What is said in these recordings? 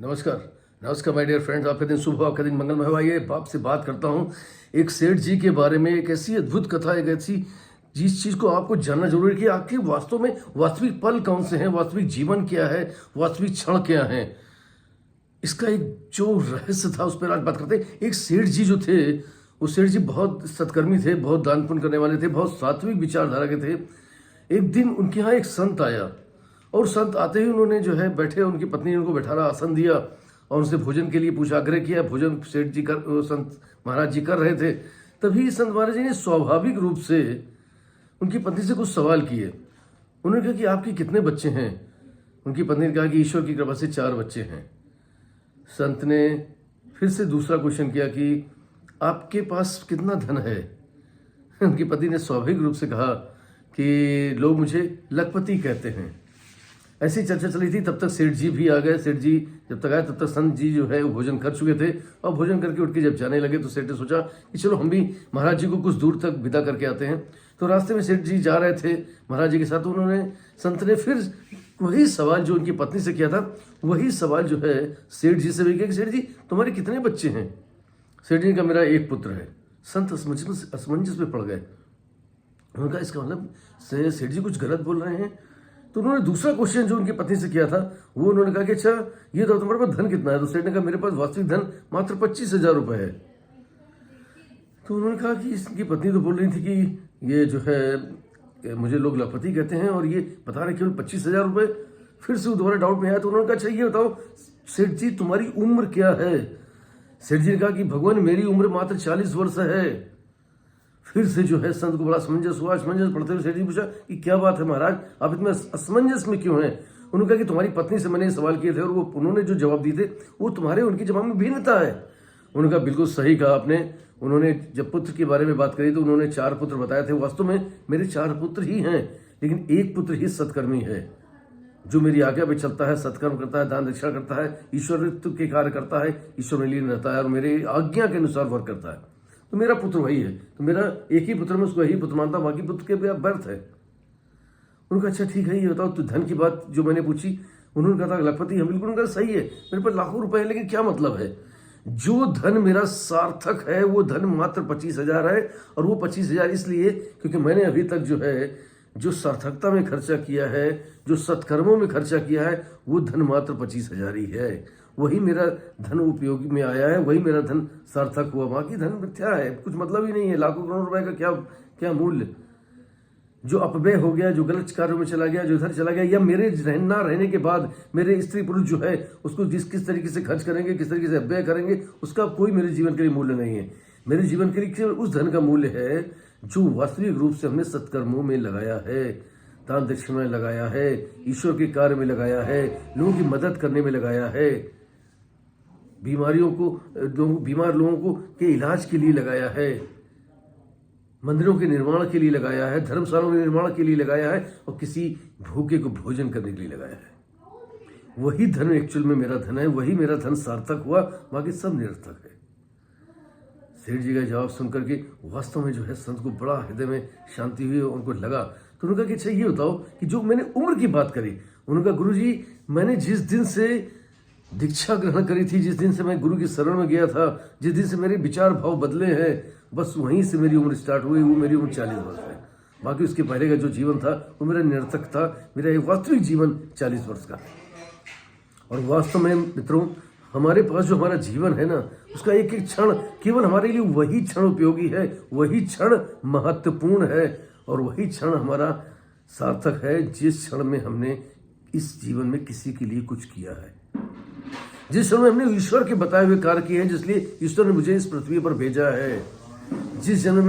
नमस्कार। नमस्कार my dear friends, आपका दिन शुभ हो, आपका दिन मंगलमय हो। आइए आपसे बात करता हूँ एक सेठ जी के बारे में। एक ऐसी अद्भुत कथा, एक ऐसी जिस चीज़ को आपको जानना जरूरी है कि आखिर वास्तव में वास्तविक पल कौन से हैं, वास्तविक जीवन क्या है, वास्तविक क्षण क्या है। इसका एक जो रहस्य था उस पर आज बात करते हैं। एक सेठ जी जो थे, वो सेठ जी बहुत सत्कर्मी थे, बहुत दान पुण्य करने वाले थे, बहुत सात्विक विचारधारा के थे। एक दिन उनके यहाँ एक संत आया और संत आते ही उन्होंने जो है बैठे, उनकी पत्नी ने उनको बैठाना, आसन दिया और उनसे भोजन के लिए पूछा, आग्रह किया। भोजन सेठ जी कर संत महाराज जी कर रहे थे। तभी संत महाराज जी ने स्वाभाविक रूप से उनकी पत्नी से कुछ सवाल किए। उन्होंने कहा कि आपके कितने बच्चे हैं। उनकी पत्नी ने कहा कि ईश्वर की कृपा से 4 बच्चे हैं। संत ने फिर से दूसरा क्वेश्चन किया कि आपके पास कितना धन है। उनकी पत्नी ने स्वाभाविक रूप से कहा कि लोग मुझे लखपति कहते हैं। ऐसी चर्चा चली थी, तब तक सेठ जी भी आ गए। सेठ जी जब तक आए तब तक संत जी जो है वो भोजन कर चुके थे और भोजन करके उठ के जब जाने लगे तो सेठ ने सोचा कि चलो हम भी महाराज जी को कुछ दूर तक विदा करके आते हैं। तो रास्ते में सेठ जी जा रहे थे महाराज जी के साथ। उन्होंने संत ने फिर वही सवाल जो उनकी पत्नी से किया था, वही सवाल जो है सेठ जी से भी किया कि सेठ जी तुम्हारे कितने बच्चे हैं। सेठ जी ने कहा मेरा 1 पुत्र है। संत असमंजस में पड़ गए। उन्होंने कहा इसका मतलब सेठ जी कुछ गलत बोल रहे हैं। तो उन्होंने दूसरा क्वेश्चन जो उनकी पत्नी से किया था वो उन्होंने कहा कि अच्छा ये तो तुम्हारे पास धन कितना है। तो सेठ ने कहा मेरे पास वास्तविक धन मात्र 25,000 रुपये है। तो उन्होंने कहा कि इसकी पत्नी तो बोल रही थी कि ये जो है मुझे लोग लखपति कहते हैं और ये बता रहे केवल 25,000 रुपये। फिर से दोबारा डाउट में आया तो उन्होंने कहा अच्छा ये बताओ सेठ जी तुम्हारी उम्र क्या है। सेठ जी ने कहा कि भगवान मेरी उम्र मात्र 40 वर्ष है। फिर से जो है संत को बड़ा असमंजस हुआ। असमंजस पढ़ते हुए सेठ जी पूछा कि क्या बात है महाराज, आप इतने असमंजस में क्यों हैं। उन्होंने कहा कि तुम्हारी पत्नी से मैंने सवाल किए थे और वो उन्होंने जो जवाब दिए थे वो तुम्हारे उनके जवाब में भिन्नता है। उन्होंने कहा बिल्कुल सही कहा आपने। उन्होंने जब पुत्र के बारे में बात करी तो उन्होंने 4 पुत्र बताए थे। वास्तव में मेरे 4 पुत्र ही हैं, लेकिन 1 पुत्र ही सत्कर्मी है, जो मेरी आज्ञा पे चलता है, सत्कर्म करता है, दान दक्षिणा करता है, ईश्वरत्व के कार्य करता है, ईश्वर में लीन रहता है और मेरे आज्ञा के अनुसार वर्क करता है। तो मेरा पुत्र वही है। तो मेरा एक ही पुत्र में उसको यही पुत्र मानता, बाकी पुत्र के व्यर्थ है। उन्होंने कहा अच्छा ठीक है, ये बताओ तो धन की बात जो मैंने पूछी। उन्होंने कहा था लखपति हम। बिल्कुल उनका सही है, मेरे पास लाखों रुपए है, लेकिन क्या मतलब है। जो धन मेरा सार्थक है वो धन मात्र 25,000 है। और वो 25,000 इसलिए क्योंकि मैंने अभी तक जो है जो सार्थकता में खर्चा किया है, जो सत्कर्मों में खर्चा किया है, वो धन मात्र 25,000 ही है। वही मेरा धन उपयोगी में आया है, वही मेरा धन सार्थक हुआ। बाकी धन मिथ्या है, कुछ मतलब ही नहीं है। लाखों करोड़ रुपए का क्या क्या मूल्य। जो अपव्यय हो गया, जो गलत कार्यों में चला गया, जो इधर चला गया, या मेरे ना रहने के बाद मेरे स्त्री पुरुष जो है उसको किस तरीके से खर्च करेंगे, किस तरीके से अपव्यय करेंगे, उसका कोई मेरे जीवन के लिए मूल्य नहीं है। मेरे जीवन के लिए उस धन का मूल्य है जो वास्तविक रूप से हमने सत्कर्मों में लगाया है, दान दक्षिणा में लगाया है, ईश्वर के कार्य में लगाया है, लोगों की मदद करने में लगाया है, बीमार लोगों को के इलाज के लिए लगाया है, मंदिरों के निर्माण के लिए लगाया है, धर्मशालाओं के निर्माण के लिए लगाया है और किसी भूखे को भोजन करने के लिए लगाया है। वही धन एक्चुअल में मेरा धन है, वही मेरा धन सार्थक हुआ, बाकी सब निरर्थक है। सेठ जी का जवाब सुनकर के वास्तव में जो है संत को बड़ा हृदय में शांति हुई। उनको लगा तो उन्होंने कहा कि अच्छा ये बताओ कि जो मैंने उम्र की बात करी। उन्होंने कहा गुरु जी मैंने जिस दिन से दीक्षा ग्रहण करी थी, जिस दिन से मैं गुरु की शरण में गया था, जिस दिन से मेरे विचार भाव बदले हैं, बस वहीं से मेरी उम्र स्टार्ट हुई। वो मेरी उम्र 40 वर्ष है। बाकी उसके पहले का जो जीवन था वो मेरा निरर्थक था। मेरा एक वास्तविक जीवन 40 वर्ष का है। और वास्तव में मित्रों हमारे पास जो हमारा जीवन है ना, उसका एक एक क्षण केवल हमारे लिए वही क्षण उपयोगी है, वही क्षण महत्वपूर्ण है और वही क्षण हमारा सार्थक है जिस क्षण में हमने इस जीवन में किसी के लिए कुछ किया है, जिस क्षण में हमने ईश्वर के बताए हुए कार्य किए हैं, जिसलिए ईश्वर ने मुझे इस पृथ्वी पर भेजा है, जिस क्षण में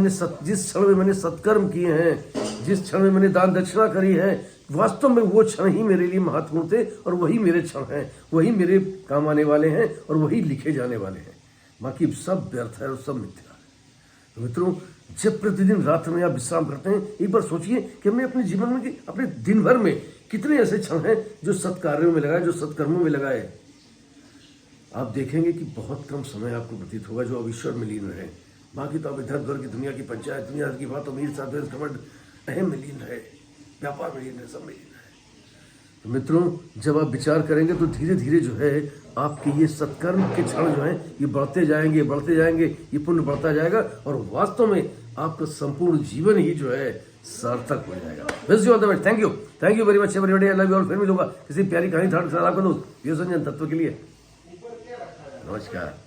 मैंने सत्कर्म किए हैं, जिस क्षण में मैंने दान दक्षिणा करी है, वास्तव में वो क्षण ही मेरे लिए महत्वपूर्ण थे और वही मेरे क्षण हैं, वही मेरे काम आने वाले हैं और वही लिखे जाने वाले हैं। बाकी सब व्यर्थ है और सब मिथ्या है। तो मित्रों जब प्रतिदिन रात में आप विश्राम करते हैं, एक बार सोचिए कि हमने अपने जीवन में, अपने दिन भर में कितने ऐसे क्षण हैं जो सत्कार्यों में लगाए, जो सत्कर्मों में लगाए। आप देखेंगे कि बहुत कम समय आपको प्रतीत होगा जो अब ईश्वर में लीन रहे। बाकी तो आप इधर उधर की दुनिया की पंचायत, दुनिया की बात, अमीर साथ घमंड, अहम में लीन रहे, व्यापार में लीन रहे, सब में लीन रहे। तो मित्रों, जब आप विचार करेंगे तो धीरे धीरे जो है आपके ये सत्कर्म के क्षण जो हैं ये बढ़ते जाएंगे, ये पुण्य बढ़ता जाएगा और वास्तव में आपका संपूर्ण जीवन ही जो है सार्थक हो जाएगा। Wish you all the best. Thank you very much everybody. I love you all. फिर मिलूंगा किसी प्यारी कहानी था आपका दोस्त ये संजन तत्व के लिए। नमस्कार।